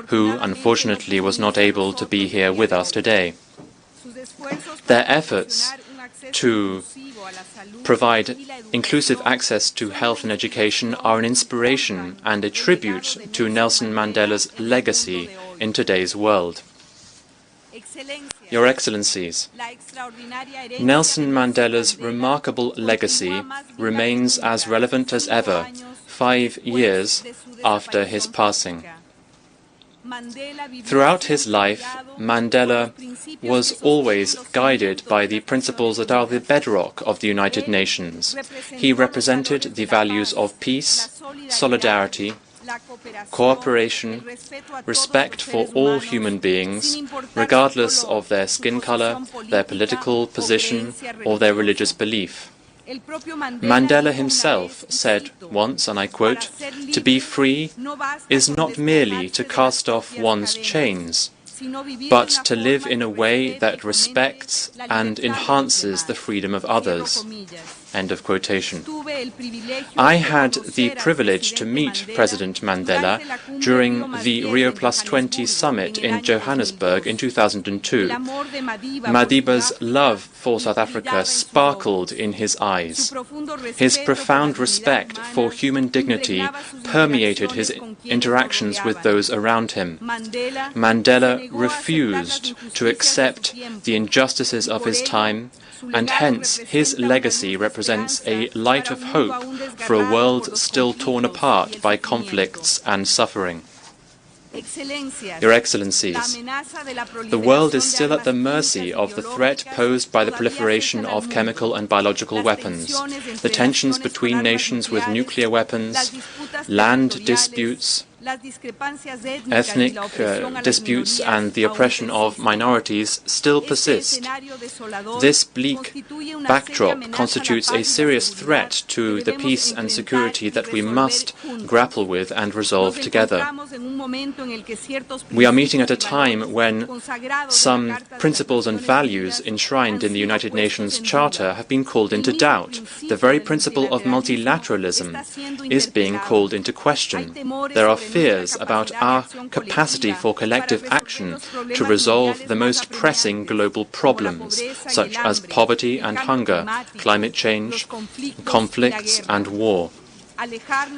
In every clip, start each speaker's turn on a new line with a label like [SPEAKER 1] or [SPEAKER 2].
[SPEAKER 1] who unfortunately was not able to be here with us today. Their efforts to provide inclusive access to health and education are an inspiration and a tribute to Nelson Mandela's legacy in today's world. Your Excellencies, Nelson Mandela's remarkable legacy remains as relevant as ever, 5 years after his passing. Throughout his life, Mandela was always guided by the principles that are the bedrock of the United Nations. He represented the values of peace, solidarity, cooperation, respect for all human beings, regardless of their skin color, their political position, or their religious belief. Mandela himself said once, and I quote, "To be free is not merely to cast off one's chains, but to live in a way that respects and enhances the freedom of others." End of quotation. I had the privilege to meet President Mandela during the Rio+20 summit in Johannesburg in 2002. Madiba's love for South Africa sparkled in his eyes. His profound respect for human dignity permeated his interactions with those around him. Mandela refused to accept the injustices of his time, and hence his legacy represents a light of hope for a world still torn apart by conflicts and suffering. Your Excellencies, the world is still at the mercy of the threat posed by the proliferation of chemical and biological weapons, the tensions between nations with nuclear weapons, land disputes, ethnic disputes and the oppression of minorities still persist. This bleak backdrop constitutes a serious threat to the peace and security that we must grapple with and resolve together. We are meeting at a time when some principles and values enshrined in the United Nations Charter have been called into doubt. The very principle of multilateralism is being called into question. There are fears about our capacity for collective action to resolve the most pressing global problems, such as poverty and hunger, climate change, conflicts and war.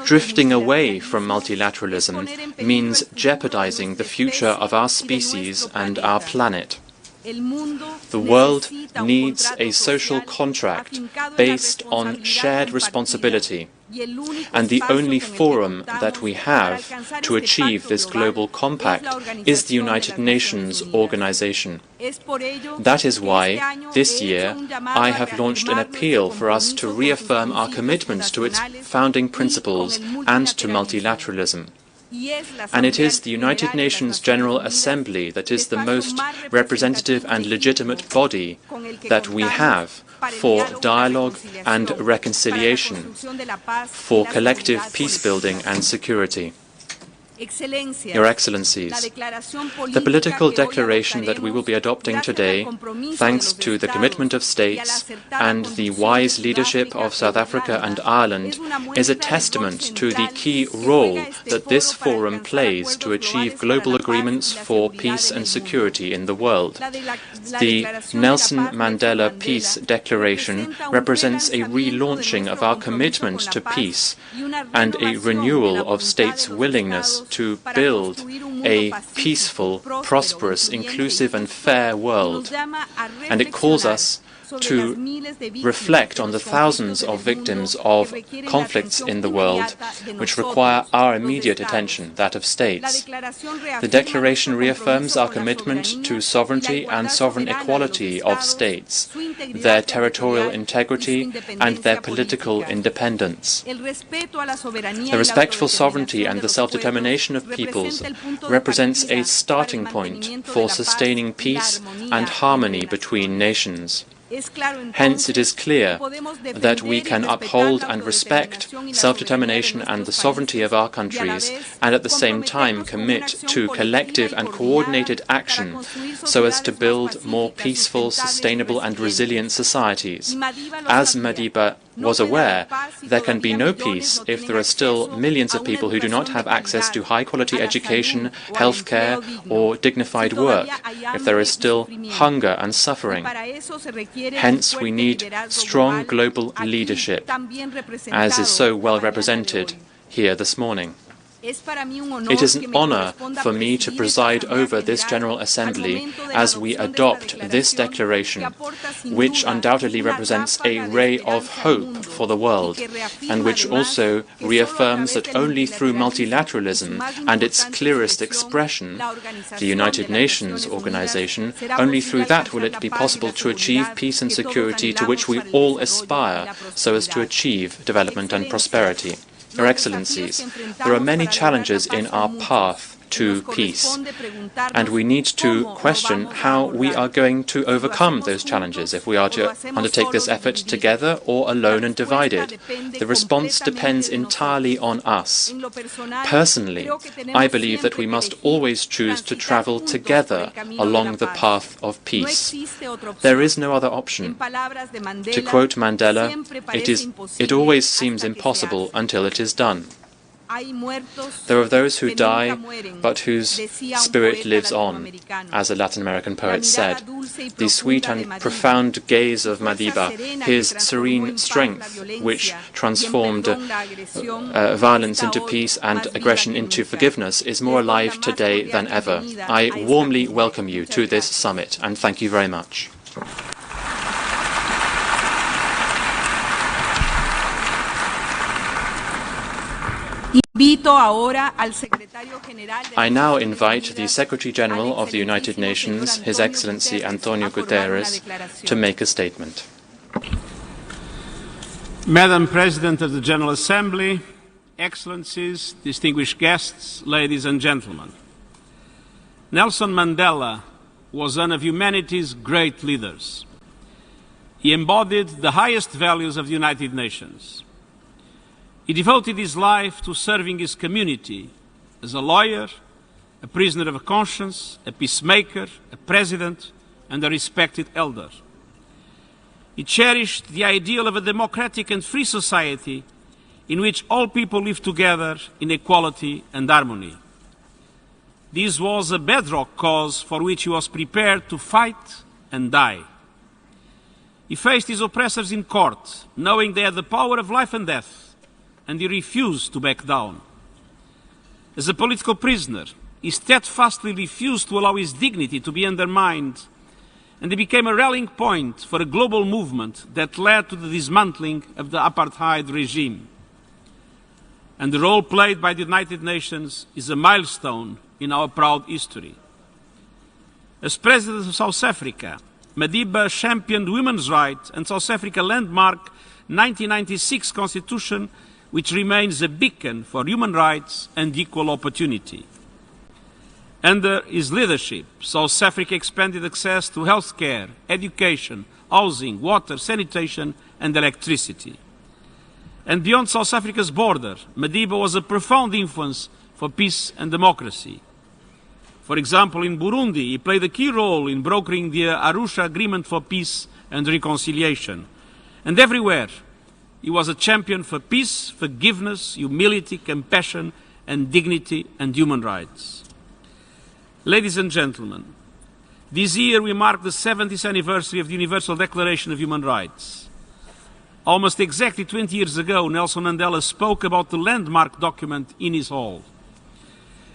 [SPEAKER 1] Drifting away from multilateralism means jeopardizing the future of our species and our planet. The world needs a social contract based on shared responsibility, and the only forum that we have to achieve this global compact is the United Nations organization. That is why, this year, I have launched an appeal for us to reaffirm our commitment to its founding principles and to multilateralism. And it is the United Nations General Assembly that is the most representative and legitimate body that we have for dialogue and reconciliation, for collective peace-building and security. Your Excellencies, the political declaration that we will be adopting today, thanks to the commitment of states and the wise leadership of South Africa and Ireland, is a testament to the key role that this forum plays to achieve global agreements for peace and security in the world. The Nelson Mandela Peace Declaration represents a relaunching of our commitment to peace and a renewal of states' willingness to build a peaceful, prosperous, inclusive and fair world. And it calls us to reflect on the thousands of victims of conflicts in the world which require our immediate attention, that of states. The declaration reaffirms our commitment to sovereignty and sovereign equality of states, their territorial integrity and their political independence. The respectful sovereignty and the self-determination of peoples represents a starting point for sustaining peace and harmony between nations. Hence, it is clear that we can uphold and respect self-determination and the sovereignty of our countries, and at the same time commit to collective and coordinated action so as to build more peaceful, sustainable and resilient societies. As Madiba was aware, there can be no peace if there are still millions of people who do not have access to high-quality education, healthcare, or dignified work, if there is still hunger and suffering. Hence, we need strong global leadership, as is so well represented here this morning. It is an honor for me to preside over this General Assembly as we adopt this declaration, which undoubtedly represents a ray of hope for the world, and which also reaffirms that only through multilateralism and its clearest expression, the United Nations organization, only through that will it be possible to achieve peace and security to which we all aspire, so as to achieve development and prosperity. Your Excellencies, there are many challenges in our path to peace, and we need to question how we are going to overcome those challenges, if we are to undertake this effort together or alone and divided. The response depends entirely on us. Personally, I believe that we must always choose to travel together along the path of peace. There is no other option. To quote Mandela, it always seems impossible until it is done. There are those who die, but whose spirit lives on, as a Latin American poet said. The sweet and profound gaze of Madiba, his serene strength, which transformed violence into peace and aggression into forgiveness, is more alive today than ever. I warmly welcome you to this summit, and thank you very much. I now invite the Secretary General of the United Nations, His Excellency Antonio Guterres, to make a statement.
[SPEAKER 2] Madam President of the General Assembly, Excellencies, distinguished guests, ladies and gentlemen. Nelson Mandela was one of humanity's great leaders. He embodied the highest values of the United Nations. He devoted his life to serving his community as a lawyer, a prisoner of conscience, a peacemaker, a president, and a respected elder. He cherished the ideal of a democratic and free society in which all people live together in equality and harmony. This was a bedrock cause for which he was prepared to fight and die. He faced his oppressors in court, knowing they had the power of life and death, and he refused to back down. As a political prisoner, he steadfastly refused to allow his dignity to be undermined, and he became a rallying point for a global movement that led to the dismantling of the apartheid regime. And the role played by the United Nations is a milestone in our proud history. As President of South Africa, Madiba championed women's rights and South Africa's landmark 1996 Constitution, which remains a beacon for human rights and equal opportunity. Under his leadership, South Africa expanded access to health care, education, housing, water, sanitation and electricity. And beyond South Africa's border, Madiba was a profound influence for peace and democracy. For example, in Burundi, he played a key role in brokering the Arusha Agreement for Peace and Reconciliation. And everywhere, he was a champion for peace, forgiveness, humility, compassion, and dignity and human rights. Ladies and gentlemen, this year we mark the 70th anniversary of the Universal Declaration of Human Rights. Almost exactly 20 years ago, Nelson Mandela spoke about the landmark document in his hall.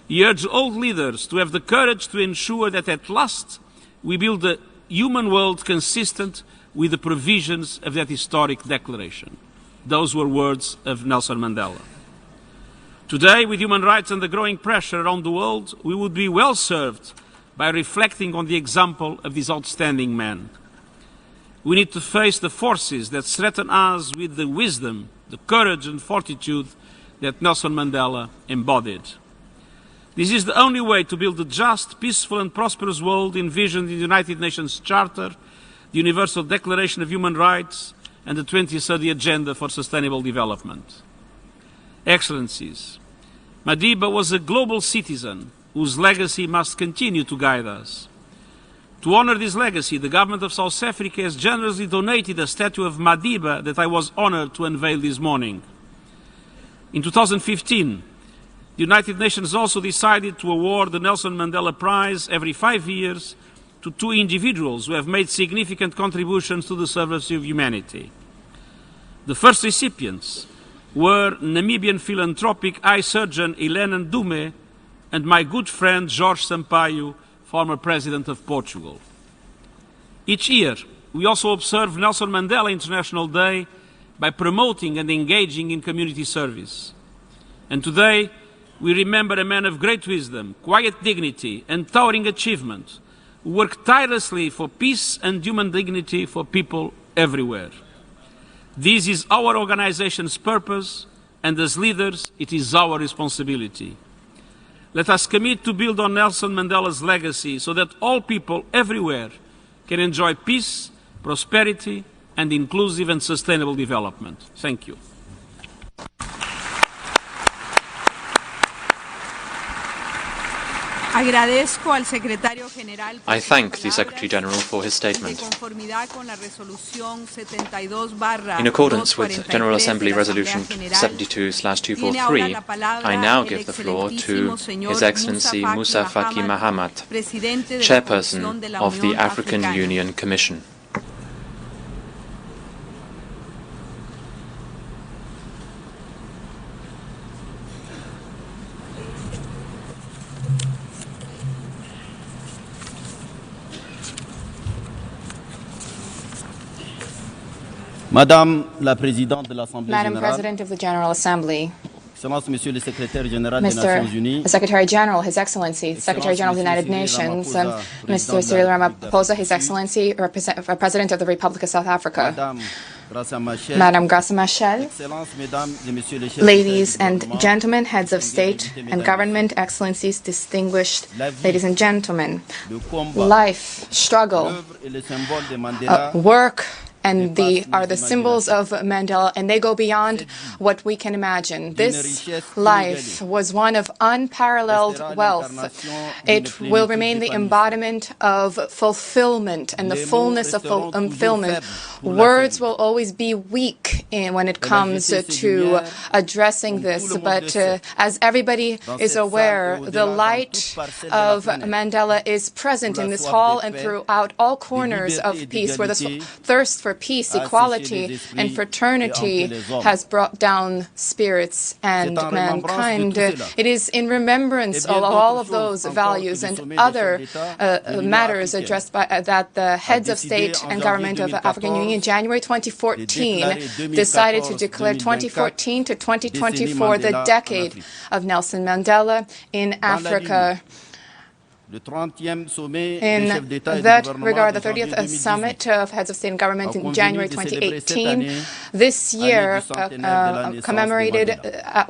[SPEAKER 2] He urged all leaders to have the courage to ensure that at last we build a human world consistent with the provisions of that historic declaration. Those were words of Nelson Mandela. Today, with human rights under growing pressure around the world, we would be well served by reflecting on the example of this outstanding man. We need to face the forces that threaten us with the wisdom, the courage and fortitude that Nelson Mandela embodied. This is the only way to build a just, peaceful and prosperous world envisioned in the United Nations Charter, the Universal Declaration of Human Rights, and the 2030 Agenda for Sustainable Development. Excellencies, Madiba was a global citizen whose legacy must continue to guide us. To honor this legacy, the government of South Africa has generously donated a statue of Madiba that I was honored to unveil this morning. In 2015, the United Nations also decided to award the Nelson Mandela Prize every 5 years to 2 individuals who have made significant contributions to the service of humanity. The first recipients were Namibian philanthropic eye surgeon Helena Dume and my good friend Jorge Sampaio, former President of Portugal. Each year, we also observe Nelson Mandela International Day by promoting and engaging in community service. And today, we remember a man of great wisdom, quiet dignity, and towering achievement, who worked tirelessly for peace and human dignity for people everywhere. This is our organization's purpose, and as leaders, it is our responsibility. Let us commit to build on Nelson Mandela's legacy so that all people everywhere can enjoy peace, prosperity, and inclusive and sustainable development. Thank you.
[SPEAKER 1] I thank the Secretary General for his statement. In accordance with General Assembly Resolution 72/243, I now give the floor to His Excellency Musa Faki Mahamat, Chairperson of the African Union Commission.
[SPEAKER 3] Madam President of the General Assembly, Mr. Secretary General, His Excellency, Secretary General of the United Nations, Mr. Cyril Ramaphosa, His Excellency, President of the Republic of South Africa, Madam Graça Machel, ladies and gentlemen, heads of state and government, excellencies, distinguished ladies and gentlemen, life, struggle, work, and are the symbols of Mandela, and they go beyond what we can imagine. This life was one of unparalleled wealth. It will remain the embodiment of fulfillment and the fullness of fulfillment. Words will always be weak when it comes to addressing this, but as everybody is aware, the light of Mandela is present in this hall and throughout all corners of peace, where the thirst for peace, equality, and fraternity has brought down spirits and mankind. It is in remembrance of all of those values and other matters addressed by that the heads of state and government of the African Union in January 2014 decided to declare 2014 to 2024 the decade of Nelson Mandela in Africa. In that regard, the 30th Summit of Heads of State and Government in January 2018, this year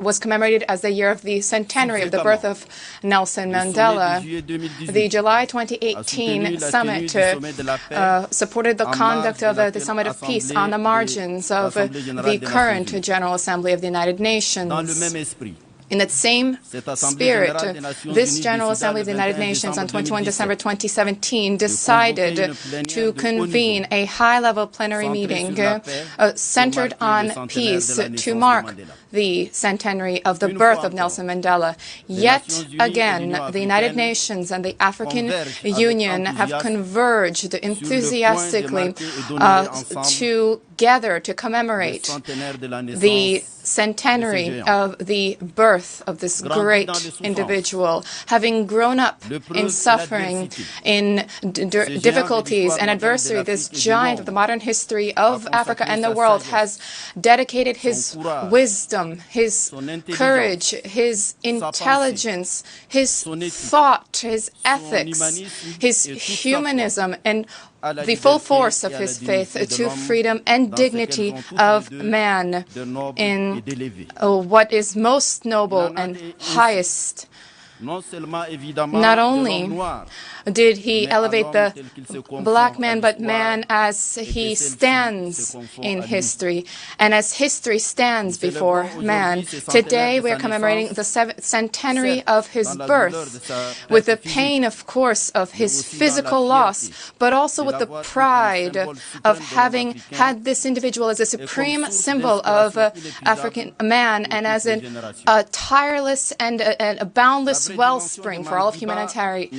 [SPEAKER 3] was commemorated as the year of the centenary of the birth of Nelson Mandela. The July 2018 Summit supported the conduct of the Summit of Peace on the margins of the current General Assembly of the United Nations. In that same spirit, this General Assembly of the United Nations on 21 December 2017 decided to convene a high-level plenary meeting centered on peace to mark the centenary of the birth of Nelson Mandela. Yet again, the United Nations and the African Union have converged enthusiastically together to commemorate the centenary of the birth of this great individual. Having grown up in suffering, in difficulties and adversity, this giant of the modern history of Africa and the world has dedicated his wisdom, his courage, his intelligence, his thought, his ethics, his humanism, and the full force of his faith to freedom and dignity of man in what is most noble and highest Not only did he elevate the black man, but man as he stands in history, and as history stands before man. Today we are commemorating the centenary of his birth, with the pain, of course, of his physical loss, but also with the pride of having had this individual as a supreme symbol of African man, and as a tireless and a boundless wellspring for all of humanity.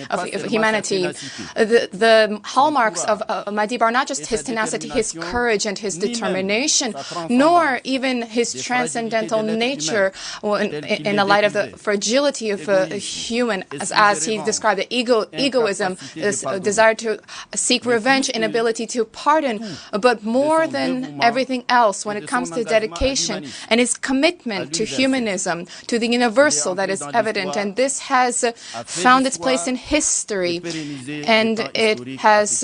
[SPEAKER 3] The hallmarks of Madiba are not just his tenacity, his courage, and his determination, nor even his transcendental nature in the light of the fragility of a human, as he described it, egoism, this desire to seek revenge, inability to pardon, but more than everything else, when it comes to dedication and his commitment to humanism, to the universal that is evident, and this has found its place in history, and it has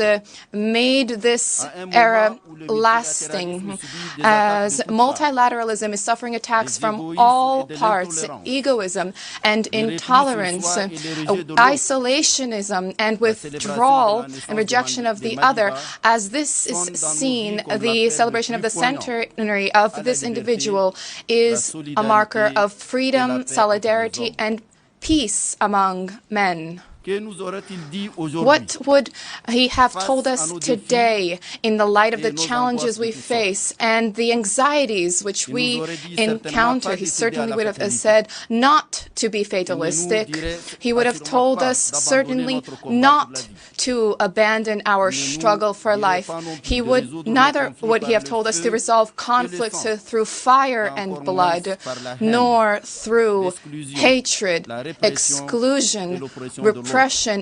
[SPEAKER 3] made this era lasting. As multilateralism is suffering attacks from all parts, egoism and intolerance, isolationism and withdrawal and rejection of the other, as this is seen, the celebration of the centenary of this individual is a marker of freedom, solidarity, and peace among men. What would he have told us today in the light of the challenges we face and the anxieties which we encounter? He certainly would have said not to be fatalistic. He would have told us certainly not to abandon our struggle for life. Neither would he have told us to resolve conflicts through fire and blood, nor through hatred, exclusion, repression,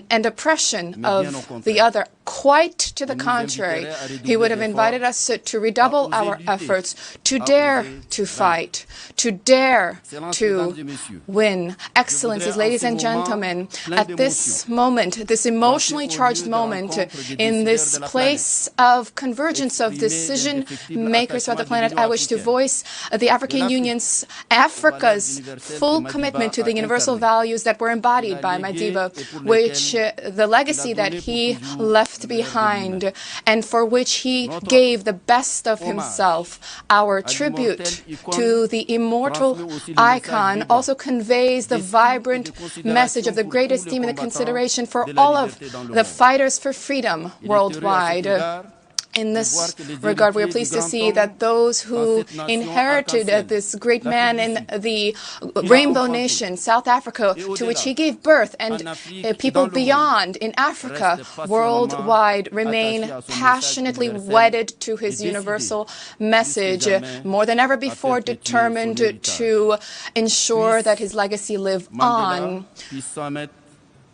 [SPEAKER 3] and oppression of the other. Quite to the contrary, he would have invited us to redouble our efforts, to dare to fight, to dare to win. Excellencies, ladies and gentlemen, at this moment, this emotionally charged moment, in this place of convergence of decision makers throughout the planet, I wish to voice the African Union's, Africa's full commitment to the universal values that were embodied by Madiba, which the legacy that he left behind and for which he gave the best of himself. Our tribute to the immortal icon also conveys the vibrant message of the great esteem and the consideration for all of the fighters for freedom worldwide. In this regard, we are pleased to see that those who inherited this great man in the Rainbow Nation, South Africa, to which he gave birth, and people beyond in Africa, worldwide, remain passionately wedded to his universal message, more than ever before determined to ensure that his legacy live on.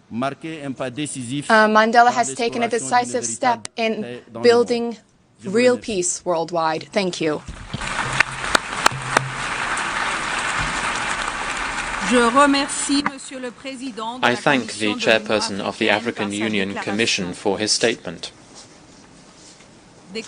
[SPEAKER 3] Mandela has taken a decisive step in building real peace worldwide. Thank you.
[SPEAKER 1] I thank the chairperson of the African Union Commission for his statement. In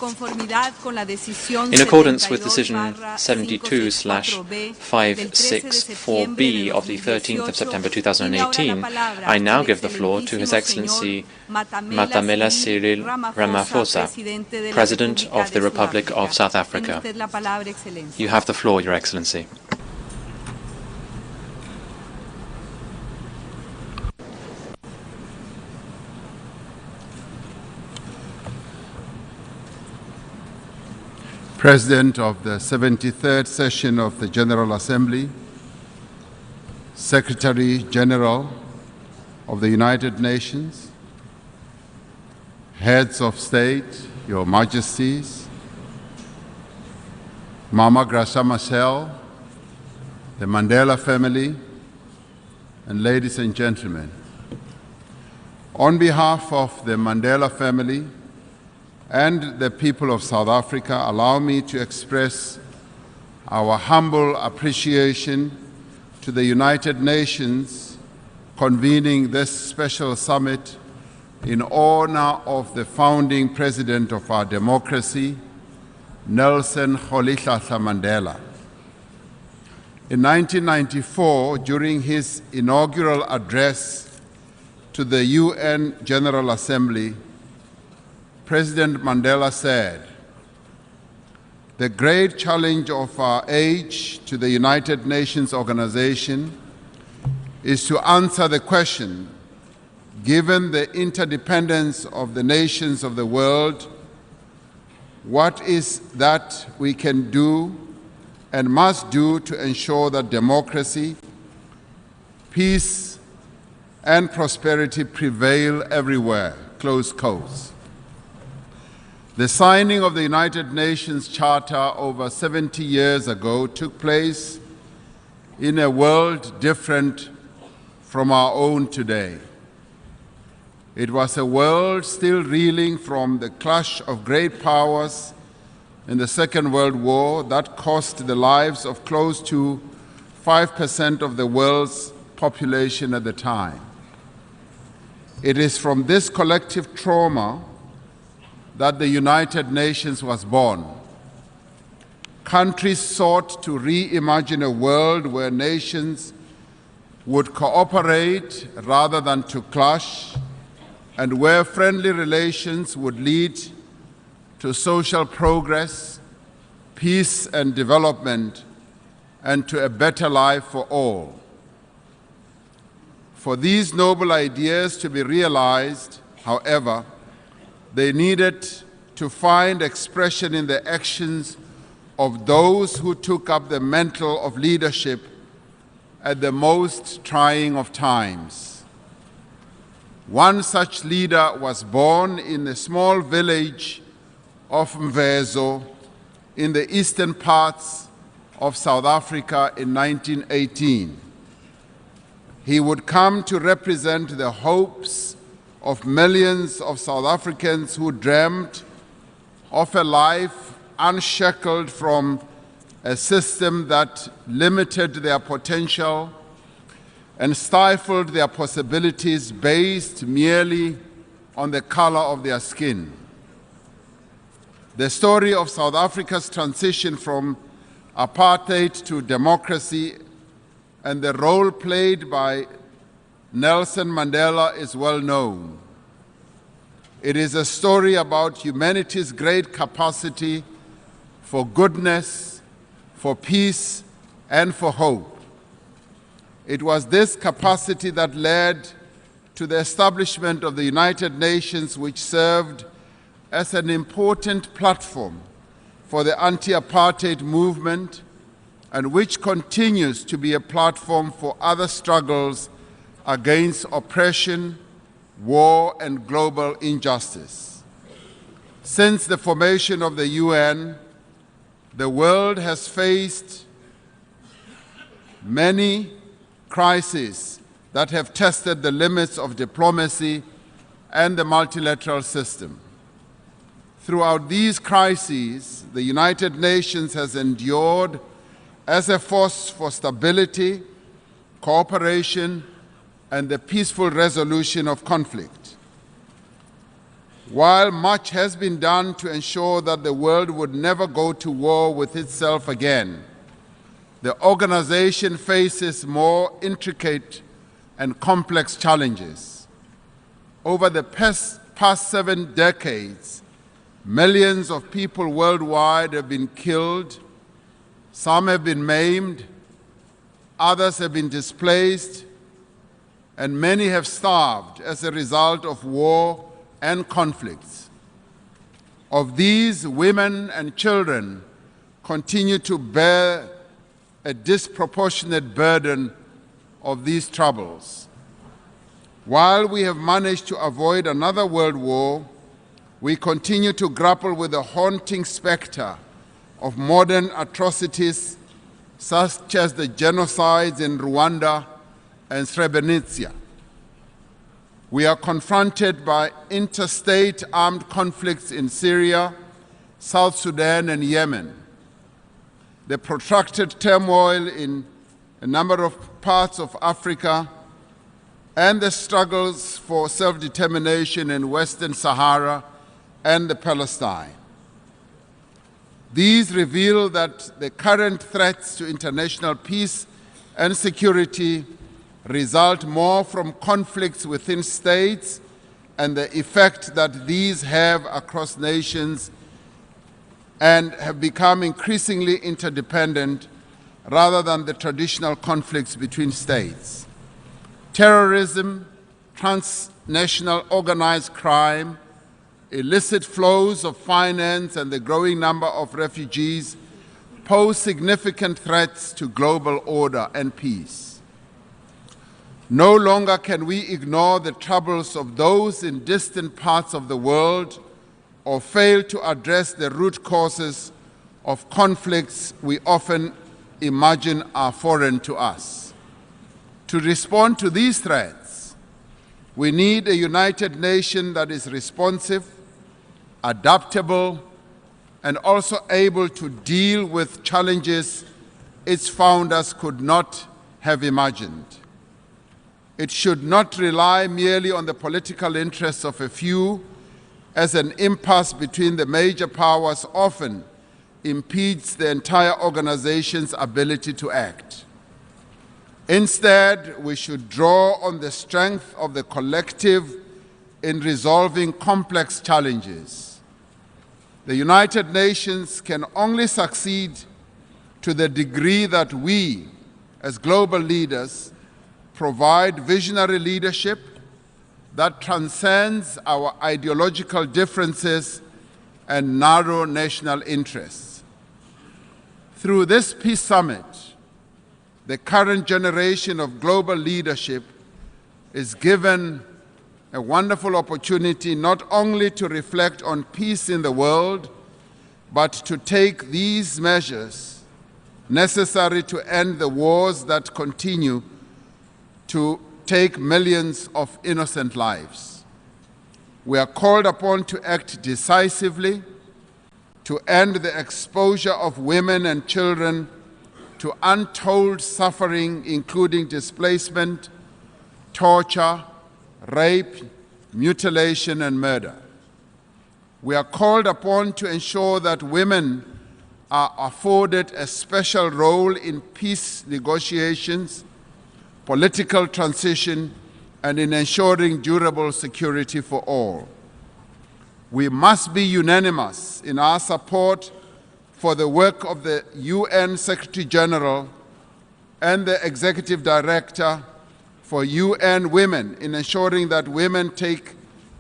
[SPEAKER 1] accordance with Decision 72/564B of the 13th of September 2018, I now give the floor to His Excellency Matamela Cyril Ramaphosa, President of the Republic of South Africa. You have the floor, Your Excellency.
[SPEAKER 4] President of the 73rd session of the General Assembly, Secretary General of the United Nations, Heads of State, Your Majesties, Mama Graça Machel, the Mandela family, and ladies and gentlemen, on behalf of the Mandela family and the people of South Africa, allow me to express our humble appreciation to the United Nations convening this special summit in honor of the founding president of our democracy, Nelson Mandela. In 1994, during his inaugural address to the UN General Assembly, President Mandela said, "The great challenge of our age to the United Nations organization is to answer the question, given the interdependence of the nations of the world, what is that we can do and must do to ensure that democracy, peace, and prosperity prevail everywhere," close quotes. The signing of the United Nations Charter over 70 years ago took place in a world different from our own today. It was a world still reeling from the clash of great powers in the Second World War that cost the lives of close to 5% of the world's population at the time. It is from this collective trauma that the United Nations was born. Countries sought to reimagine a world where nations would cooperate rather than to clash, and where friendly relations would lead to social progress, peace and development, and to a better life for all. For these noble ideas to be realized, however, they needed to find expression in the actions of those who took up the mantle of leadership at the most trying of times. One such leader was born in the small village of Mvezo in the eastern parts of South Africa in 1918. He would come to represent the hopes of millions of South Africans who dreamt of a life unshackled from a system that limited their potential and stifled their possibilities based merely on the color of their skin. The story of South Africa's transition from apartheid to democracy and the role played by Nelson Mandela is well known. It is a story about humanity's great capacity for goodness, for peace, and for hope. It was this capacity that led to the establishment of the United Nations, which served as an important platform for the anti-apartheid movement and which continues to be a platform for other struggles against oppression, war, and global injustice. Since the formation of the UN, the world has faced many crises that have tested the limits of diplomacy and the multilateral system. Throughout these crises, the United Nations has endured as a force for stability, cooperation, and the peaceful resolution of conflict. While much has been done to ensure that the world would never go to war with itself again, the organization faces more intricate and complex challenges. Over the past 7 decades, millions of people worldwide have been killed, some have been maimed, others have been displaced, and many have starved as a result of war and conflicts. Of these, women and children continue to bear a disproportionate burden of these troubles. While we have managed to avoid another world war, we continue to grapple with the haunting specter of modern atrocities such as the genocides in Rwanda and Srebrenica. We are confronted by interstate armed conflicts in Syria, South Sudan, and Yemen. The protracted turmoil in a number of parts of Africa and the struggles for self-determination in Western Sahara and the Palestine. These reveal that the current threats to international peace and security result more from conflicts within states and the effect that these have across nations, and have become increasingly interdependent rather than the traditional conflicts between states. Terrorism, transnational organized crime, illicit flows of finance, and the growing number of refugees pose significant threats to global order and peace. No longer can we ignore the troubles of those in distant parts of the world or fail to address the root causes of conflicts we often imagine are foreign to us. To respond to these threats, we need a united nation that is responsive, adaptable, and also able to deal with challenges its founders could not have imagined. It should not rely merely on the political interests of a few, as an impasse between the major powers often impedes the entire organization's ability to act. Instead, we should draw on the strength of the collective in resolving complex challenges. The United Nations can only succeed to the degree that we, as global leaders, provide visionary leadership that transcends our ideological differences and narrow national interests. Through this Peace Summit, the current generation of global leadership is given a wonderful opportunity not only to reflect on peace in the world, but to take these measures necessary to end the wars that continue to take millions of innocent lives. We are called upon to act decisively, to end the exposure of women and children to untold suffering, including displacement, torture, rape, mutilation, and murder. We are called upon to ensure that women are afforded a special role in peace negotiations, political transition, and in ensuring durable security for all. We must be unanimous in our support for the work of the UN Secretary General and the Executive Director for UN Women in ensuring that women take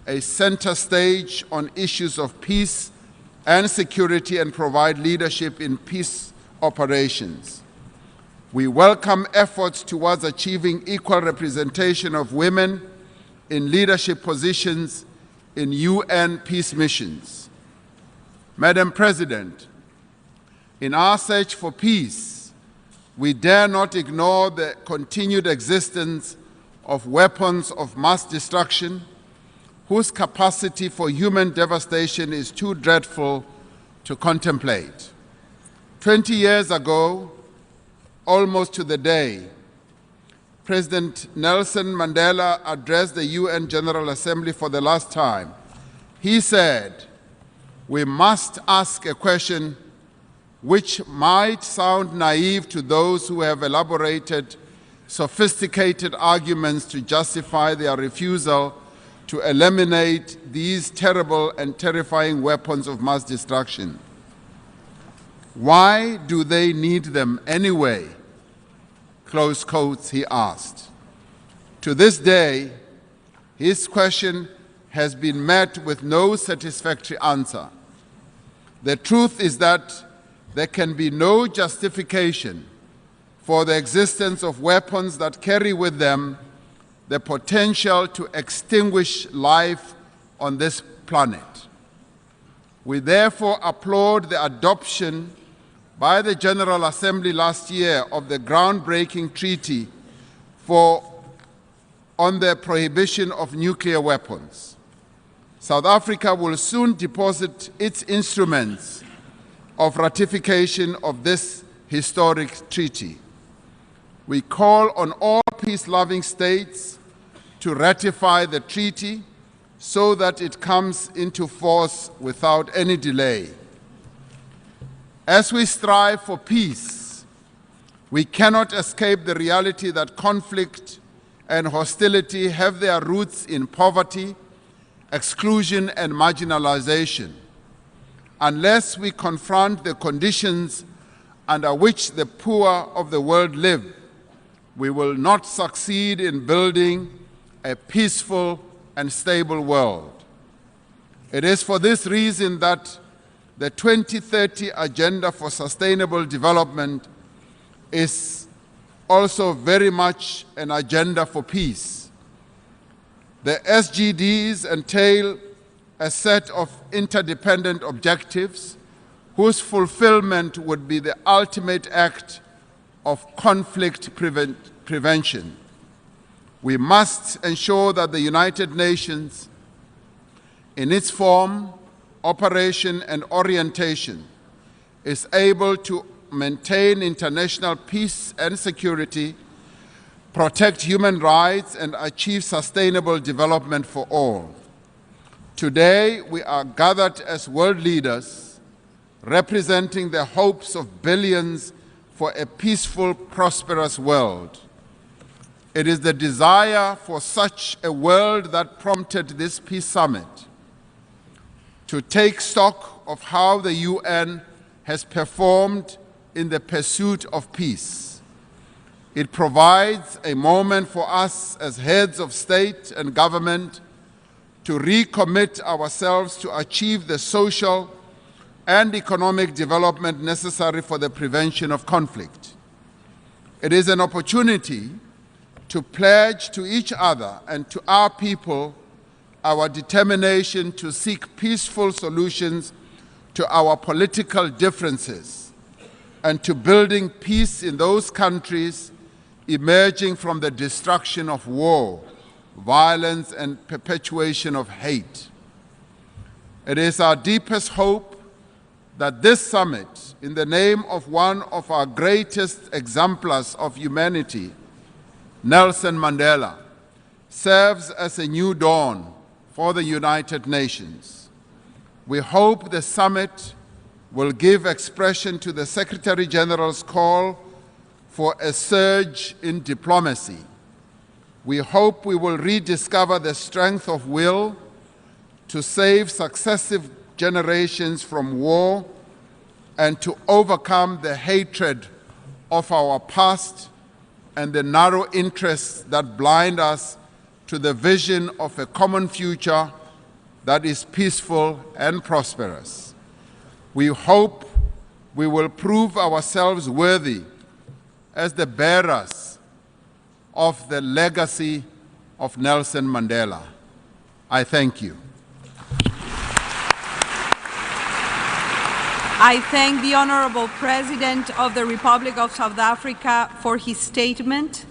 [SPEAKER 4] a center stage on issues of peace and security and provide leadership in peace operations. We welcome efforts towards achieving equal representation of women in leadership positions in UN peace missions. Madam President, in our search for peace, we dare not ignore the continued existence of weapons of mass destruction whose capacity for human devastation is too dreadful to contemplate. 20 years ago, almost to the day, President Nelson Mandela addressed the UN General Assembly for the last time. He said, "We must ask a question which might sound naive to those who have elaborated sophisticated arguments to justify their refusal to eliminate these terrible and terrifying weapons of mass destruction. Why do they need them anyway?" Close quotes, he asked. To this day, his question has been met with no satisfactory answer. The truth is that there can be no justification for the existence of weapons that carry with them the potential to extinguish life on this planet. We therefore applaud the adoption by the General Assembly last year of the groundbreaking treaty on the prohibition of nuclear weapons. South Africa will soon deposit its instruments of ratification of this historic treaty. We call on all peace-loving states to ratify the treaty so that it comes into force without any delay. As we strive for peace, we cannot escape the reality that conflict and hostility have their roots in poverty, exclusion, and marginalization. Unless we confront the conditions under which the poor of the world live, we will not succeed in building a peaceful and stable world. It is for this reason that the 2030 Agenda for Sustainable Development is also very much an agenda for peace. The SDGs entail a set of interdependent objectives whose fulfillment would be the ultimate act of conflict prevention. We must ensure that the United Nations, in its form, operation, and orientation, is able to maintain international peace and security, protect human rights, and achieve sustainable development for all. Today, we are gathered as world leaders, representing the hopes of billions for a peaceful, prosperous world. It is the desire for such a world that prompted this peace summit to take stock of how the UN has performed in the pursuit of peace. It provides a moment for us as heads of state and government to recommit ourselves to achieve the social and economic development necessary for the prevention of conflict. It is an opportunity to pledge to each other and to our people our determination to seek peaceful solutions to our political differences and to building peace in those countries emerging from the destruction of war, violence, and perpetuation of hate. It is our deepest hope that this summit, in the name of one of our greatest exemplars of humanity, Nelson Mandela, serves as a new dawn for the United Nations. We hope the summit will give expression to the Secretary General's call for a surge in diplomacy. We hope we will rediscover the strength of will to save successive generations from war and to overcome the hatred of our past and the narrow interests that blind us to the vision of a common future that is peaceful and prosperous. We hope we will prove ourselves worthy as the bearers of the legacy of Nelson Mandela. I thank you.
[SPEAKER 5] I thank the Honorable President of the Republic of South Africa for his statement.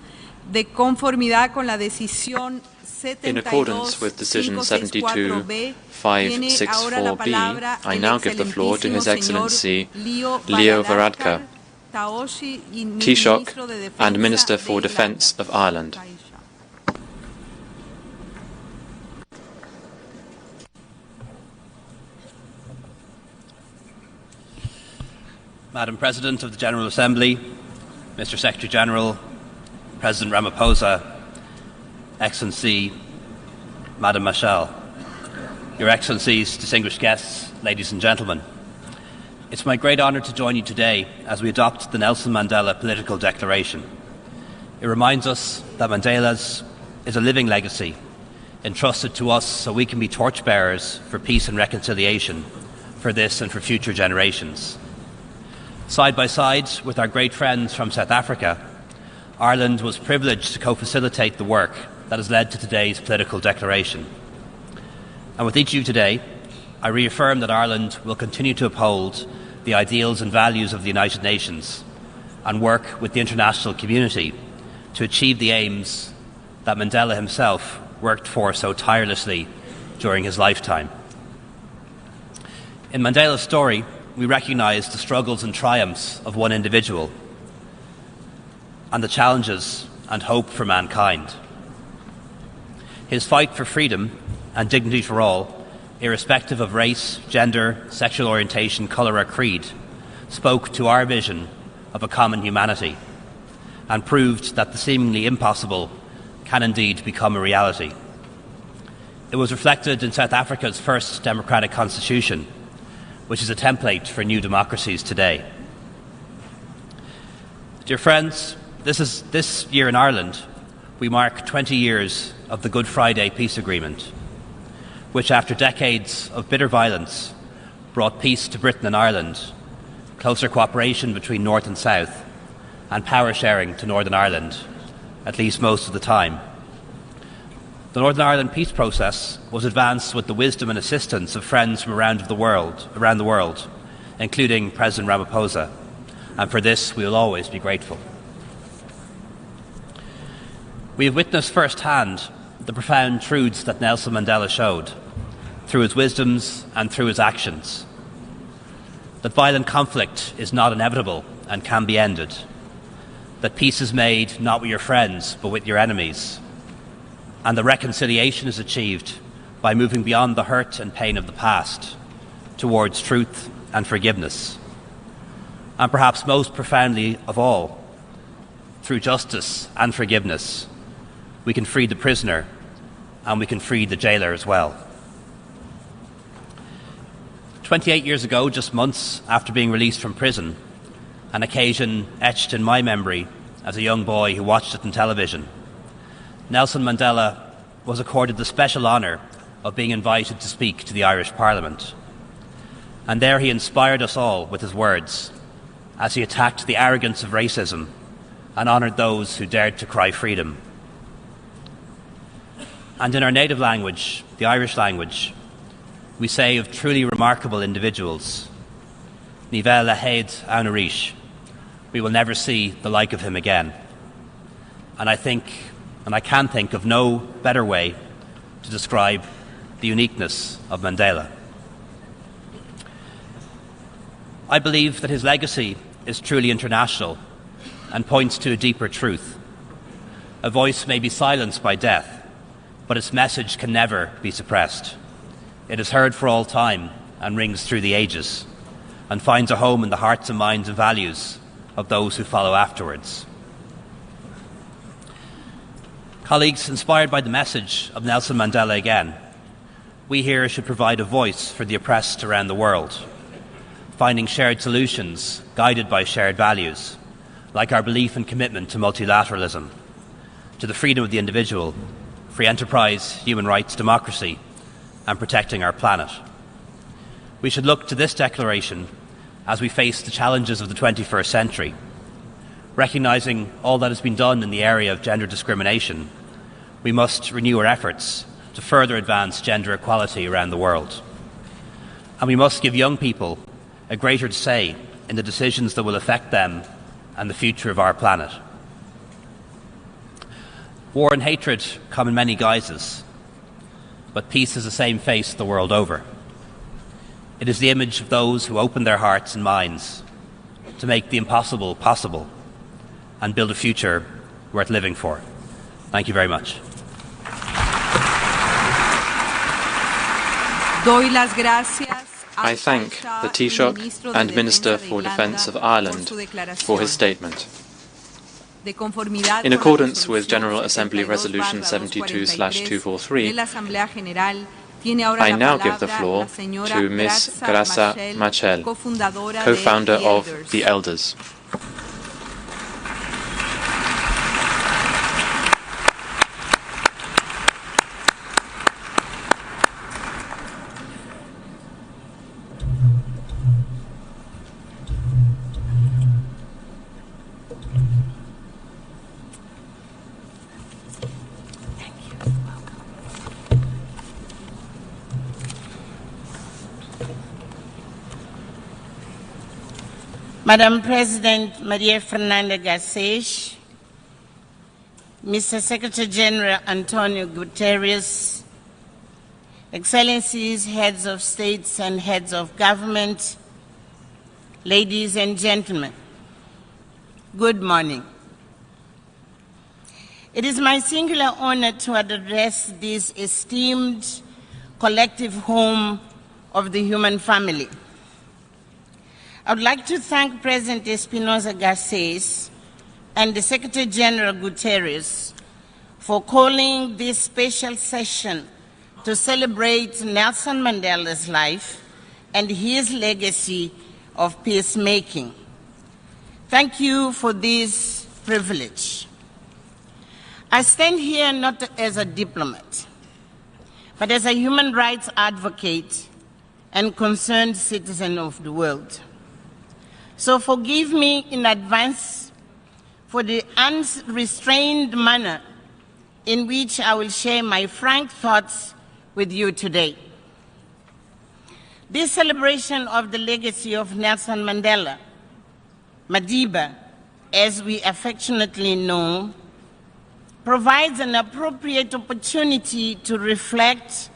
[SPEAKER 5] De conformidad con la decisión 72,
[SPEAKER 1] in accordance with Decision 72-564B, I now give the floor to His Excellency Leo Varadkar, Taoiseach and Minister for Defence of Ireland.
[SPEAKER 6] Madam President of the General Assembly, Mr. Secretary General, President Ramaphosa, Excellency, Madam Machel, Your Excellencies, distinguished guests, ladies and gentlemen. It's my great honour to join you today as we adopt the Nelson Mandela Political Declaration. It reminds us that Mandela's is a living legacy entrusted to us so we can be torchbearers for peace and reconciliation for this and for future generations. Side by side with our great friends from South Africa, Ireland was privileged to co-facilitate the work that has led to today's political declaration. And with each of you today, I reaffirm that Ireland will continue to uphold the ideals and values of the United Nations and work with the international community to achieve the aims that Mandela himself worked for so tirelessly during his lifetime. In Mandela's story, we recognise the struggles and triumphs of one individual and the challenges and hope for mankind. His fight for freedom and dignity for all, irrespective of race, gender, sexual orientation, colour or creed, spoke to our vision of a common humanity and proved that the seemingly impossible can indeed become a reality. It was reflected in South Africa's first democratic constitution, which is a template for new democracies today. Dear friends, this year in Ireland, we mark 20 years of the Good Friday Peace Agreement, which after decades of bitter violence brought peace to Britain and Ireland, closer cooperation between North and South, and power sharing to Northern Ireland, at least most of the time. The Northern Ireland peace process was advanced with the wisdom and assistance of friends from around the world, including President Ramaphosa, and for this we will always be grateful. We have witnessed firsthand the profound truths that Nelson Mandela showed, through his wisdoms and through his actions. That violent conflict is not inevitable and can be ended. That peace is made not with your friends but with your enemies. And that reconciliation is achieved by moving beyond the hurt and pain of the past towards truth and forgiveness. And perhaps most profoundly of all, through justice and forgiveness, we can free the prisoner and we can free the jailer as well. 28 years ago, just months after being released from prison, an occasion etched in my memory as a young boy who watched it on television, Nelson Mandela was accorded the special honour of being invited to speak to the Irish Parliament. And there he inspired us all with his words as he attacked the arrogance of racism and honoured those who dared to cry freedom. And in our native language, the Irish language, we say of truly remarkable individuals, Ní bheith le héad ann arís, we will never see the like of him again. And I can think of no better way to describe the uniqueness of Mandela. I believe that his legacy is truly international and points to a deeper truth. A voice may be silenced by death, but its message can never be suppressed. It is heard for all time and rings through the ages, and finds a home in the hearts and minds and values of those who follow afterwards. Colleagues, inspired by the message of Nelson Mandela again, we here should provide a voice for the oppressed around the world, finding shared solutions guided by shared values, like our belief and commitment to multilateralism, to the freedom of the individual, free enterprise, human rights, democracy, and protecting our planet. We should look to this declaration as we face the challenges of the 21st century, recognising all that has been done in the area of gender discrimination. We must renew our efforts to further advance gender equality around the world. And we must give young people a greater say in the decisions that will affect them and the future of our planet. War and hatred come in many guises, but peace has the same face the world over. It is the image of those who open their hearts and minds to make the impossible possible and build a future worth living for. Thank you very much.
[SPEAKER 1] I thank the Taoiseach and Minister for Defence of Ireland for his statement. In accordance with General Assembly Resolution 72/243, I now give the floor to Ms. Graça Machel, co-founder of the Elders.
[SPEAKER 7] Madam President Maria Fernanda Garcês, Mr. Secretary General Antonio Guterres, Excellencies, Heads of States and Heads of Government, ladies and gentlemen, good morning. It is my singular honor to address this esteemed collective home of the human family. I would like to thank President Espinosa Garcés and the Secretary General Guterres for calling this special session to celebrate Nelson Mandela's life and his legacy of peacemaking. Thank you for this privilege. I stand here not as a diplomat, but as a human rights advocate and concerned citizen of the world. So forgive me in advance for the unrestrained manner in which I will share my frank thoughts with you today. This celebration of the legacy of Nelson Mandela, Madiba, as we affectionately know, provides an appropriate opportunity to reflect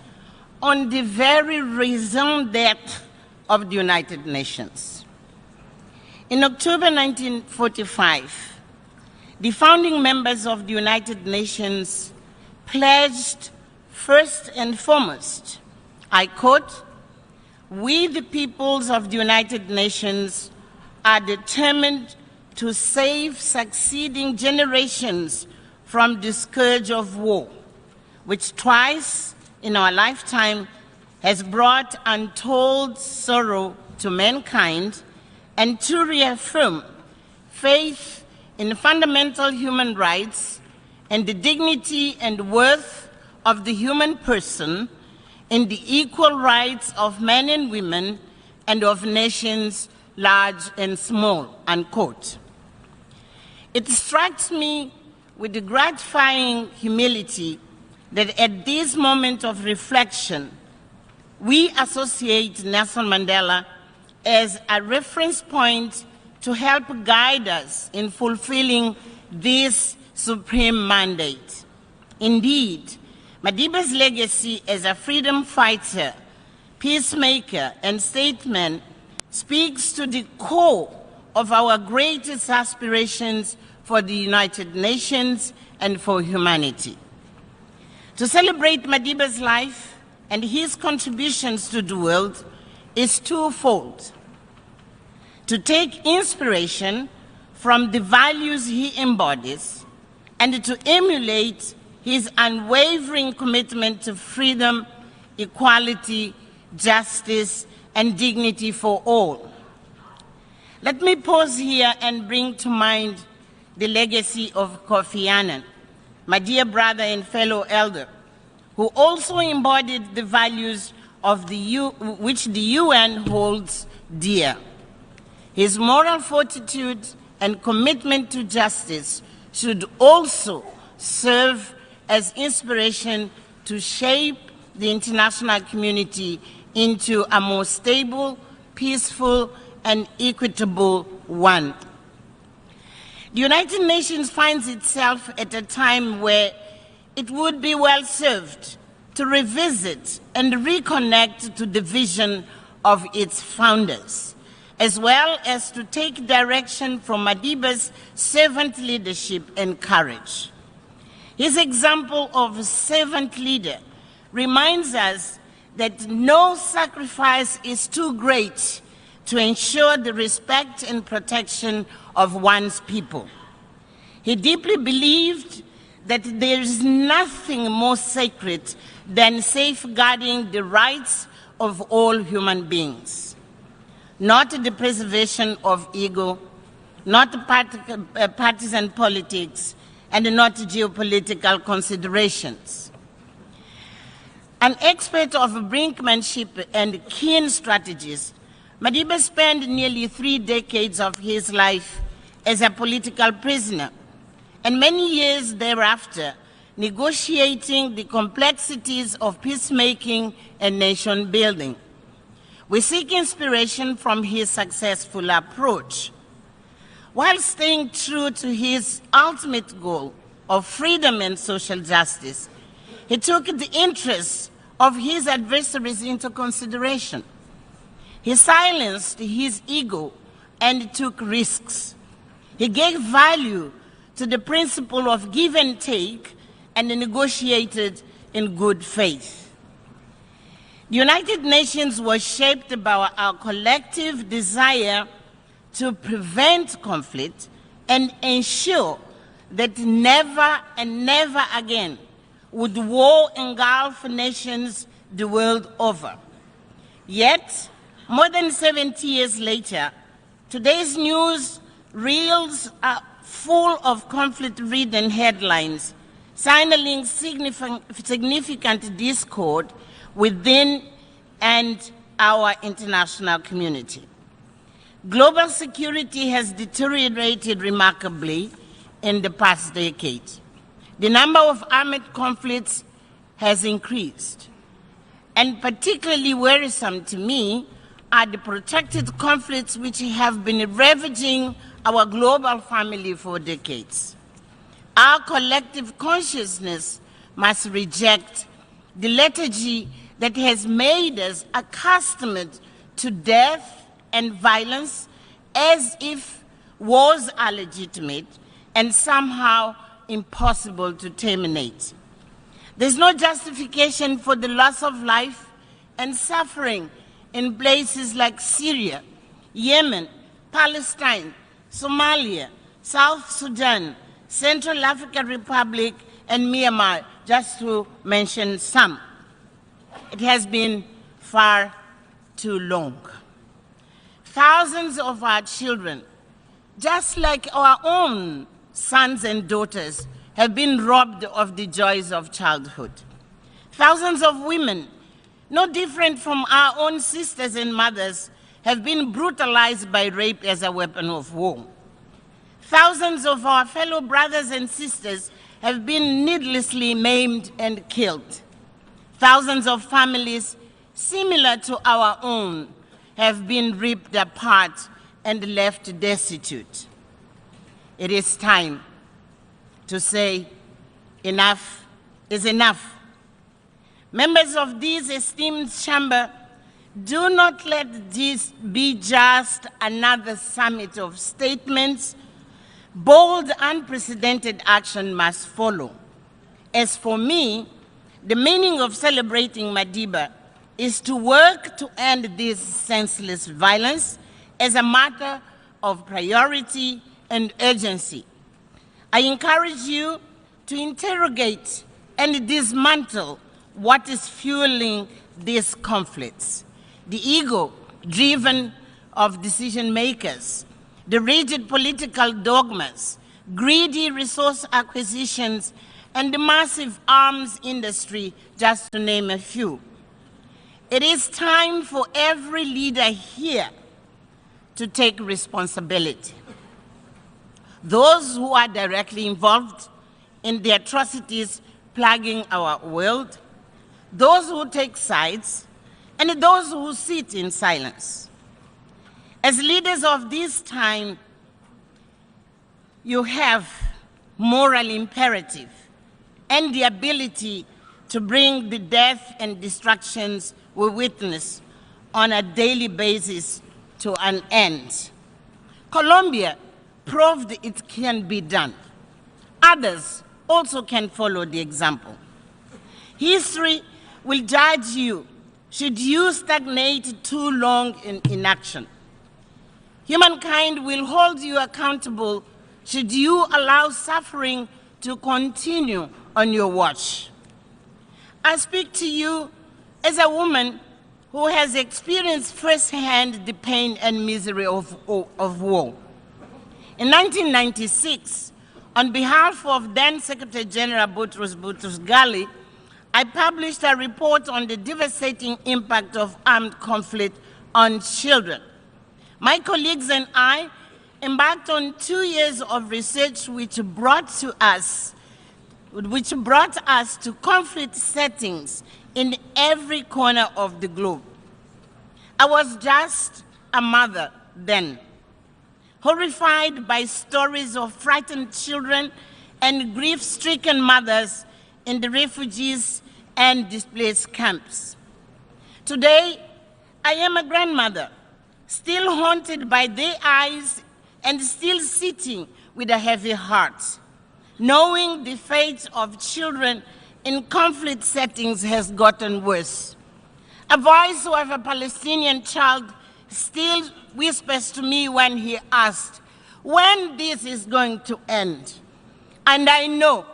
[SPEAKER 7] on the very raison d'etre of the United Nations. In October 1945, the founding members of the United Nations pledged first and foremost, I quote, "We, the peoples of the United Nations, are determined to save succeeding generations from the scourge of war, which twice in our lifetime has brought untold sorrow to mankind, and to reaffirm faith in fundamental human rights and the dignity and worth of the human person, in the equal rights of men and women and of nations large and small," unquote. It strikes me with the gratifying humility that at this moment of reflection, we associate Nelson Mandela as a reference point to help guide us in fulfilling this supreme mandate. Indeed, Madiba's legacy as a freedom fighter, peacemaker, and statesman speaks to the core of our greatest aspirations for the United Nations and for humanity. To celebrate Madiba's life and his contributions to the world is twofold: to take inspiration from the values he embodies and to emulate his unwavering commitment to freedom, equality, justice, and dignity for all. Let me pause here and bring to mind the legacy of Kofi Annan, my dear brother and fellow elder, who also embodied the values of which the UN holds dear. His moral fortitude and commitment to justice should also serve as inspiration to shape the international community into a more stable, peaceful, and equitable one. The United Nations finds itself at a time where it would be well served to revisit and reconnect to the vision of its founders, as well as to take direction from Madiba's servant leadership and courage. His example of a servant leader reminds us that no sacrifice is too great to ensure the respect and protection of one's people. He deeply believed that there is nothing more sacred than safeguarding the rights of all human beings, not the preservation of ego, not partisan politics, and not geopolitical considerations. An expert of brinkmanship and keen strategies, Madiba spent nearly 3 decades of his life as a political prisoner, and many years thereafter, negotiating the complexities of peacemaking and nation building. We seek inspiration from his successful approach. While staying true to his ultimate goal of freedom and social justice, he took the interests of his adversaries into consideration. He silenced his ego and took risks. He gave value to the principle of give and take and negotiated in good faith. The United Nations was shaped by our collective desire to prevent conflict and ensure that never and never again would war engulf nations the world over. Yet, more than 70 years later, today's news reels are full of conflict-ridden headlines, signaling significant discord within and our international community. Global security has deteriorated remarkably in the past decade. The number of armed conflicts has increased. And particularly worrisome to me are the protracted conflicts which have been ravaging our global family for decades. Our collective consciousness must reject the lethargy that has made us accustomed to death and violence as if wars are legitimate and somehow impossible to terminate. There's no justification for the loss of life and suffering in places like Syria, Yemen, Palestine, Somalia, South Sudan, Central African Republic, and Myanmar, just to mention some. It has been far too long. Thousands of our children, just like our own sons and daughters, have been robbed of the joys of childhood. Thousands of women, no different from our own sisters and mothers, have been brutalized by rape as a weapon of war. Thousands of our fellow brothers and sisters have been needlessly maimed and killed. Thousands of families similar to our own have been ripped apart and left destitute. It is time to say enough is enough. Members of this esteemed chamber, do not let this be just another summit of statements. Bold, unprecedented action must follow. As for me, the meaning of celebrating Madiba is to work to end this senseless violence as a matter of priority and urgency. I encourage you to interrogate and dismantle what is fueling these conflicts. The ego driven of decision makers, the rigid political dogmas, greedy resource acquisitions, and the massive arms industry, just to name a few. It is time for every leader here to take responsibility. Those who are directly involved in the atrocities plaguing our world, those who take sides, and those who sit in silence. As leaders of this time, you have moral imperative and the ability to bring the death and destructions we witness on a daily basis to an end. Colombia proved it can be done. Others also can follow the example. History will judge you should you stagnate too long in inaction. Humankind will hold you accountable should you allow suffering to continue on your watch. I speak to you as a woman who has experienced firsthand the pain and misery of war. In 1996, on behalf of then Secretary General Boutros Ghali, I published a report on the devastating impact of armed conflict on children. My colleagues and I embarked on 2 years of research which brought us to conflict settings in every corner of the globe. I was just a mother then, horrified by stories of frightened children and grief-stricken mothers in the refugees and displaced camps. Today, I am a grandmother, still haunted by their eyes and still sitting with a heavy heart, knowing the fate of children in conflict settings has gotten worse. A voice of a Palestinian child still whispers to me when he asked when this is going to end. And I know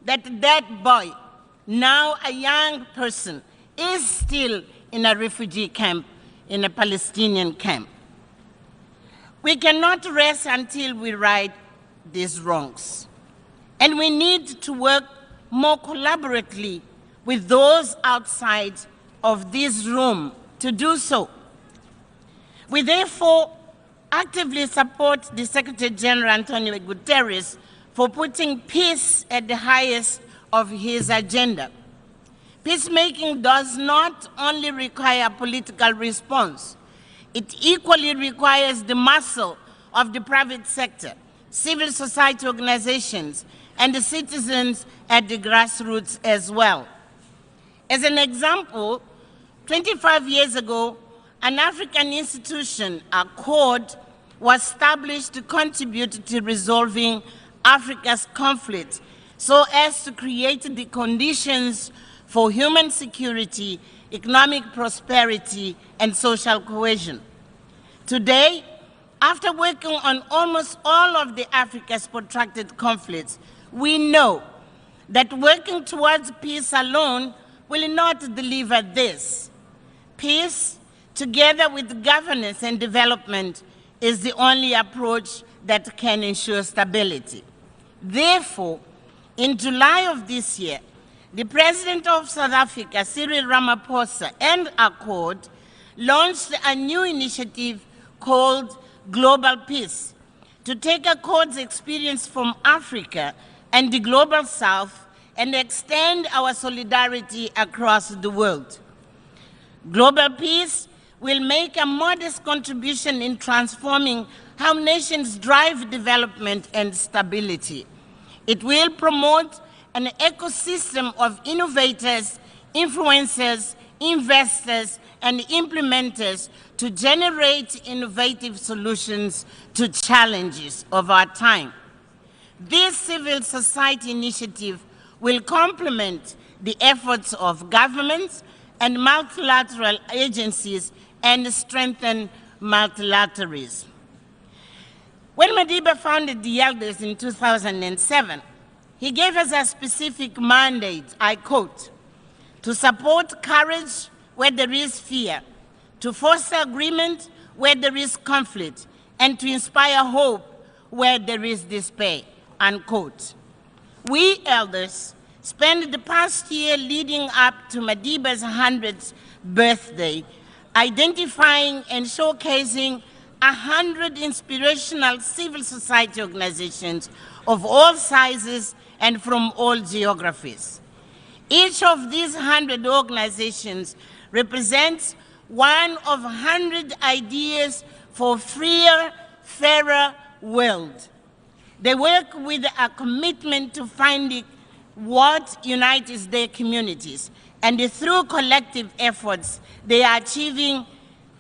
[SPEAKER 7] that that boy, now a young person, is still in a refugee camp, in a Palestinian camp. We cannot rest until we right these wrongs. And we need to work more collaboratively with those outside of this room to do so. We therefore actively support the Secretary General Antonio Guterres for putting peace at the highest of his agenda. Peacemaking does not only require a political response, it equally requires the muscle of the private sector, civil society organizations, and the citizens at the grassroots as well. As an example, 25 years ago, an African institution, ACCORD, was established to contribute to resolving Africa's conflict so as to create the conditions for human security, economic prosperity, and social cohesion. Today, after working on almost all of Africa's protracted conflicts, we know that working towards peace alone will not deliver this. Peace, together with governance and development, is the only approach that can ensure stability. Therefore, in July of this year, the President of South Africa, Cyril Ramaphosa, and ACCORD launched a new initiative called Global Peace to take ACCORD's experience from Africa and the Global South and extend our solidarity across the world. Global Peace will make a modest contribution in transforming how nations drive development and stability. It will promote an ecosystem of innovators, influencers, investors, and implementers to generate innovative solutions to challenges of our time. This civil society initiative will complement the efforts of governments and multilateral agencies and strengthen multilateralism. When Madiba founded the Elders in 2007, he gave us a specific mandate, I quote, to support courage where there is fear, to foster agreement where there is conflict, and to inspire hope where there is despair, unquote. We elders spent the past year leading up to Madiba's 100th birthday, identifying and showcasing 100 inspirational civil society organizations of all sizes and from all geographies. Each of these 100 organizations represents one of 100 ideas for a freer, fairer world. They work with a commitment to finding what unites their communities, and through collective efforts, they are achieving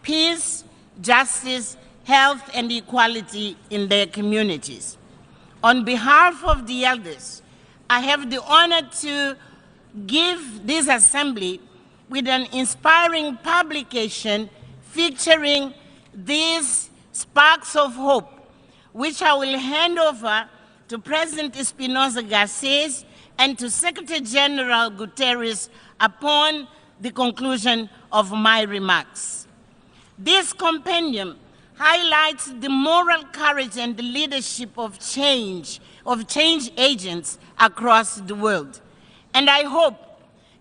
[SPEAKER 7] peace, justice, health, and equality in their communities. On behalf of the elders, I have the honor to give this assembly with an inspiring publication featuring these sparks of hope, which I will hand over to President Espinosa Garcés and to Secretary General Guterres upon the conclusion of my remarks. This compendium highlights the moral courage and the leadership of change agents across the world. And I hope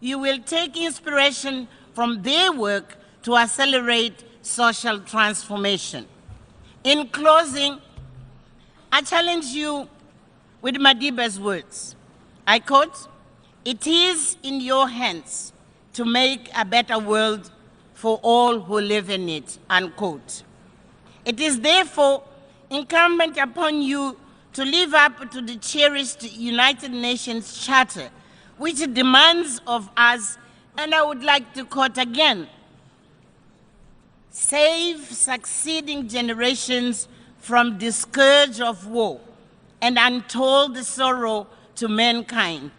[SPEAKER 7] you will take inspiration from their work to accelerate social transformation. In closing, I challenge you with Madiba's words. I quote, "It is in your hands to make a better world for all who live in it," unquote. It is therefore incumbent upon you to live up to the cherished United Nations Charter, which demands of us, and I would like to quote again, "Save succeeding generations from the scourge of war and untold sorrow to mankind,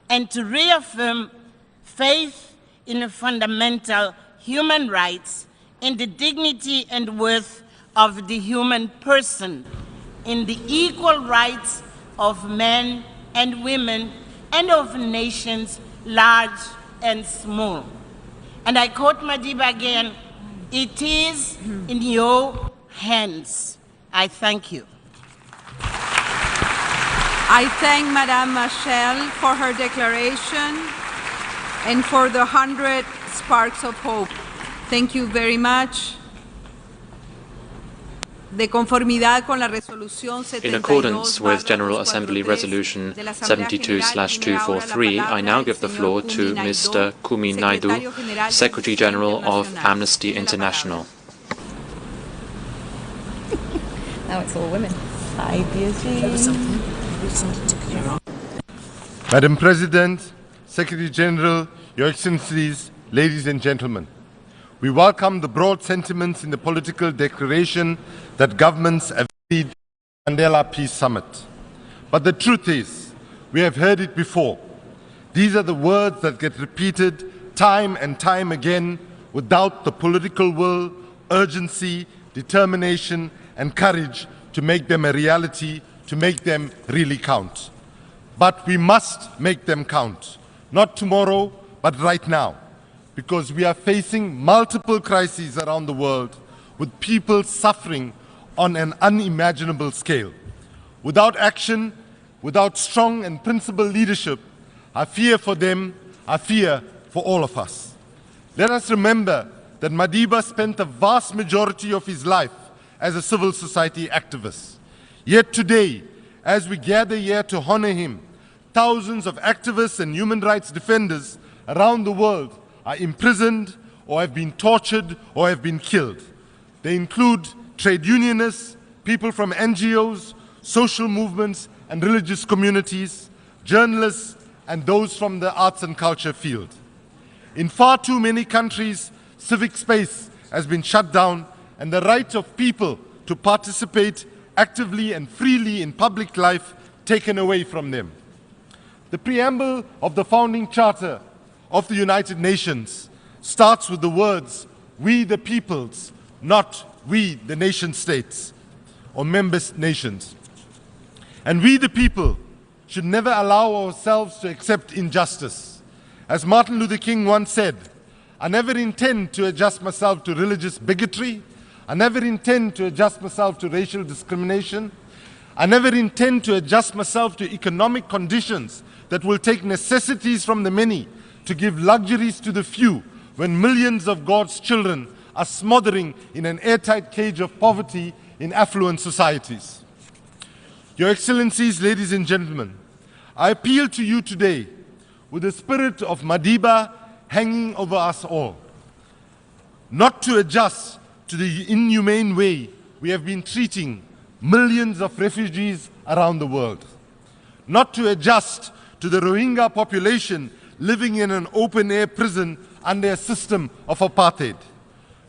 [SPEAKER 7] and to reaffirm faith in fundamental human rights in the dignity and worth of the human person, in the equal rights of men and women and of nations large and small. And I quote Madiba again, "It is in your hands." I thank you.
[SPEAKER 5] I thank Madame Machel for her declaration and for the 100 sparks of hope. Thank you very much. De conformidad con la resolución 72,
[SPEAKER 1] in accordance with General Assembly Resolution 72/243, I now give the floor to Mr. Kumi Naidu, Secretary General of Amnesty International.
[SPEAKER 8] Now it's all women.
[SPEAKER 9] Madam President, Secretary General, Your Excellencies, ladies and gentlemen, we welcome the broad sentiments in the political declaration that governments have made at the Mandela Peace Summit. But the truth is, we have heard it before. These are the words that get repeated time and time again without the political will, urgency, determination, and courage to make them a reality, to make them really count. But we must make them count, not tomorrow, but right now, because we are facing multiple crises around the world with people suffering on an unimaginable scale. Without action, without strong and principled leadership, I fear for them, I fear for all of us. Let us remember that Madiba spent the vast majority of his life as a civil society activist. Yet today, as we gather here to honor him, thousands of activists and human rights defenders around the world are imprisoned or have been tortured or have been killed. They include trade unionists, people from NGOs, social movements and religious communities, journalists, and those from the arts and culture field. In far too many countries, civic space has been shut down and the right of people to participate actively and freely in public life taken away from them. The preamble of the founding charter of the United Nations starts with the words, "We the peoples," not "we the nation states" or member nations. And we the people should never allow ourselves to accept injustice. As Martin Luther King once said, "I never intend to adjust myself to religious bigotry. I never intend to adjust myself to racial discrimination. I never intend to adjust myself to economic conditions that will take necessities from the many to give luxuries to the few when millions of God's children are smothering in an airtight cage of poverty in affluent societies." Your Excellencies, ladies and gentlemen, I appeal to you today with the spirit of Madiba hanging over us all, not to adjust to the inhumane way we have been treating millions of refugees around the world, not to adjust to the Rohingya population living in an open-air prison under a system of apartheid,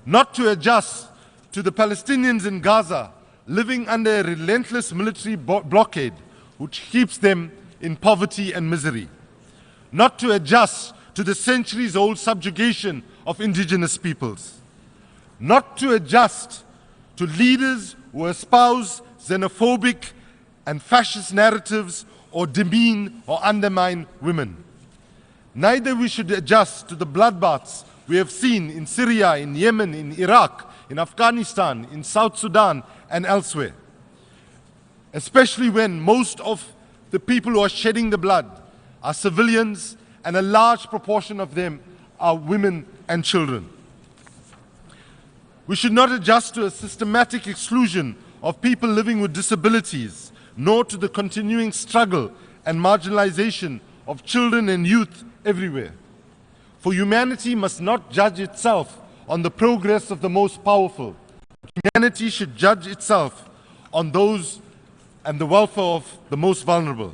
[SPEAKER 9] not to adjust to the Palestinians in Gaza living under a relentless military blockade which keeps them in poverty and misery, not to adjust to the centuries-old subjugation of indigenous peoples, not to adjust to leaders who espouse xenophobic and fascist narratives or demean or undermine women. Neither we should adjust to the bloodbaths we have seen in Syria, in Yemen, in Iraq, in Afghanistan, in South Sudan, and elsewhere, especially when most of the people who are shedding the blood are civilians and a large proportion of them are women and children. We should not adjust to a systematic exclusion of people living with disabilities, nor to the continuing struggle and marginalization of children and youth everywhere. For humanity must not judge itself on the progress of the most powerful. Humanity should judge itself on those and the welfare of the most vulnerable.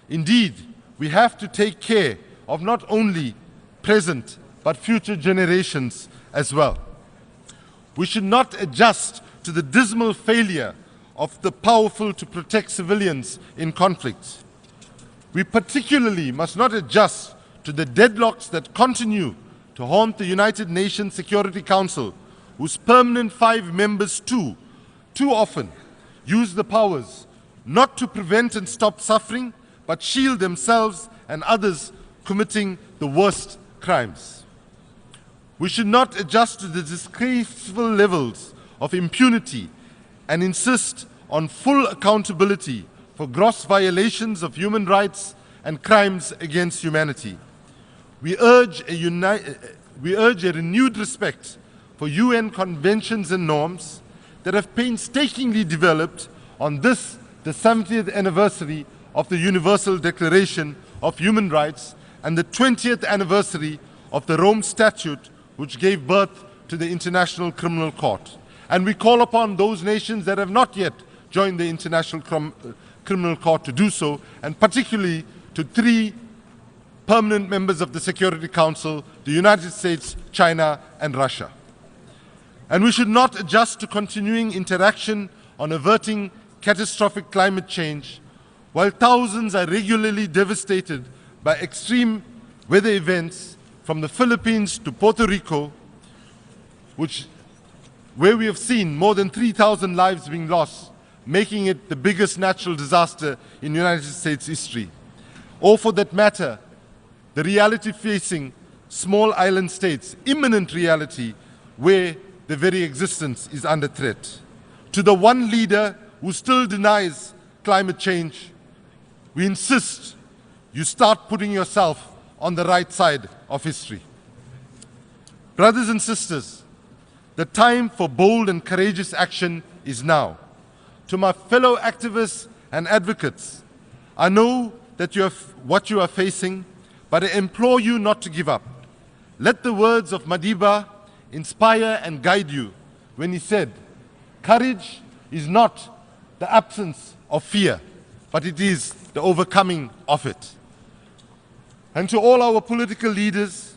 [SPEAKER 9] Indeed, we have to take care of not only present but future generations as well. We should not adjust to the dismal failure of the powerful to protect civilians in conflict. We particularly must not adjust to the deadlocks that continue to haunt the United Nations Security Council, whose permanent 5 members too often use the powers not to prevent and stop suffering, but shield themselves and others committing the worst crimes. We should not adjust to the disgraceful levels of impunity and insist on full accountability for gross violations of human rights and crimes against humanity. We urge a renewed respect for UN conventions and norms that have painstakingly developed on this, the 70th anniversary of the Universal Declaration of Human Rights and the 20th anniversary of the Rome Statute, which gave birth to the International Criminal Court. And we call upon those nations that have not yet joined the International Criminal Court to do so, and particularly to 3 permanent members of the Security Council, the United States, China, and Russia. And we should not adjust to continuing interaction on averting catastrophic climate change, while thousands are regularly devastated by extreme weather events from the Philippines to Puerto Rico, where we have seen more than 3,000 lives being lost, making it the biggest natural disaster in United States history. Or for that matter, the reality facing small island states, imminent reality where their very existence is under threat. To the one leader who still denies climate change, we insist you start putting yourself on the right side of history. Brothers and sisters, the time for bold and courageous action is now. To my fellow activists and advocates, I know that what you are facing, but I implore you not to give up. Let the words of Madiba inspire and guide you when he said, "Courage is not the absence of fear, but it is the overcoming of it." And to all our political leaders,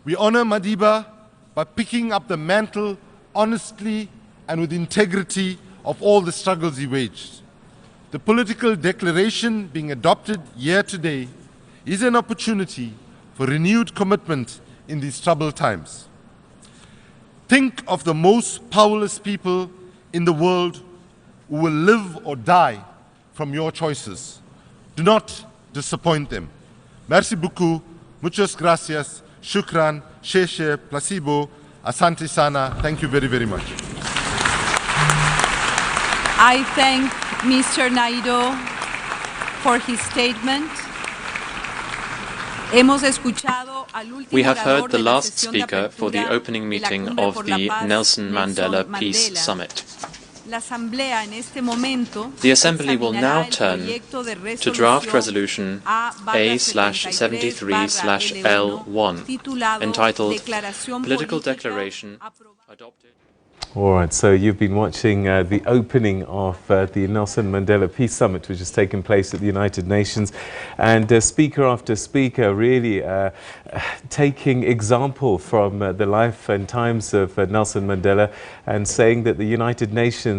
[SPEAKER 9] we honor Madiba by picking up the mantle honestly and with integrity of all the struggles he waged. The political declaration being adopted here today is an opportunity for renewed commitment in these troubled times. Think of the most powerless people in the world who will live or die from your choices. Do not disappoint them. Merci beaucoup, muchas gracias, shukran, sheshe, placebo, asante sana. Thank you very, very much.
[SPEAKER 5] I thank Mr. Naidoo for his statement.
[SPEAKER 1] We have heard the last speaker for the opening meeting of the Nelson Mandela Peace Summit. The Assembly will now turn to draft resolution A/73/L1 entitled Political Declaration Adopted.
[SPEAKER 10] All right, so you've been watching the opening of the Nelson Mandela Peace Summit, which has taken place at the United Nations, and speaker after speaker really taking example from the life and times of Nelson Mandela and saying that the United Nations